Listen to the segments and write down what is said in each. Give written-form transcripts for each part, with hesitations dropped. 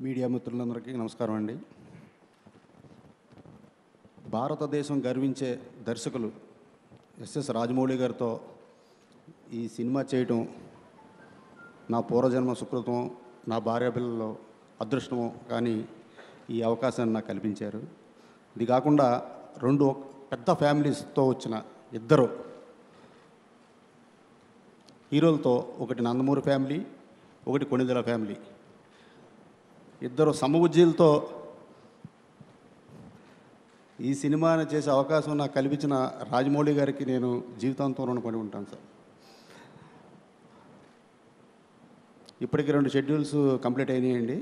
Media మిత్రులందరికీ నమస్కారం అండి. భారతదేశం గర్వించే దర్శకులు ఎస్ఎస్ రాజమౌళి గారితో ఈ సినిమా చేయటం నా పూర్వజన్మ సుకృతం, నా భార్య పిల్లలు అదృష్టము. కానీ ఈ అవకాశాన్ని నాకు కల్పించారు. ఇది కాకుండా రెండు పెద్ద ఫ్యామిలీస్తో వచ్చిన ఇద్దరు హీరోలతో, ఒకటి నందమూరి ఫ్యామిలీ, ఒకటి కొణిదెల ఫ్యామిలీ, ఇద్దరు సమవుజ్జీలతో ఈ సినిమాని చేసే అవకాశం నాకు కల్పించిన రాజమౌళి గారికి నేను జీవితాంతం రుణపడి ఉంటాను సార్. ఇప్పటికి 2 షెడ్యూల్స్ కంప్లీట్ అయినాయండి.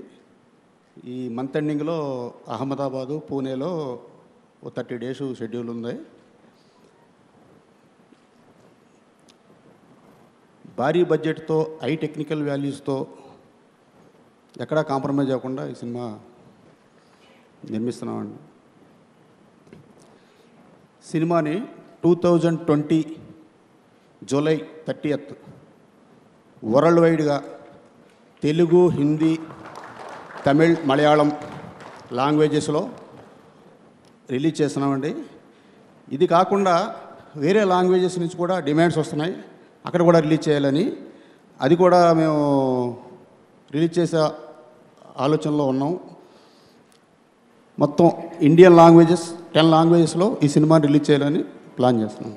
ఈ మంత్ ఎండింగ్లో అహ్మదాబాదు, పూణేలో 30 డేస్ షెడ్యూల్ ఉంది. భారీ బడ్జెట్తో, హై టెక్నికల్ వాల్యూస్తో ఎక్కడా కాంప్రమైజ్ అవ్వకుండా ఈ సినిమా నిర్మిస్తున్నామండి. సినిమాని 2020 జూలై 30th వరల్డ్ వైడ్గా తెలుగు, హిందీ, తమిళ్, మలయాళం లాంగ్వేజెస్లో రిలీజ్ చేస్తున్నామండి. ఇది కాకుండా వేరే లాంగ్వేజెస్ నుంచి కూడా డిమాండ్స్ వస్తున్నాయి, అక్కడ కూడా రిలీజ్ చేయాలని. అది కూడా మేము రిలీజ్ చేసే ఆలోచనలో ఉన్నాం. మొత్తం ఇండియన్ లాంగ్వేజెస్ 10 లాంగ్వేజెస్లో ఈ సినిమాని రిలీజ్ చేయాలని ప్లాన్ చేస్తున్నాం.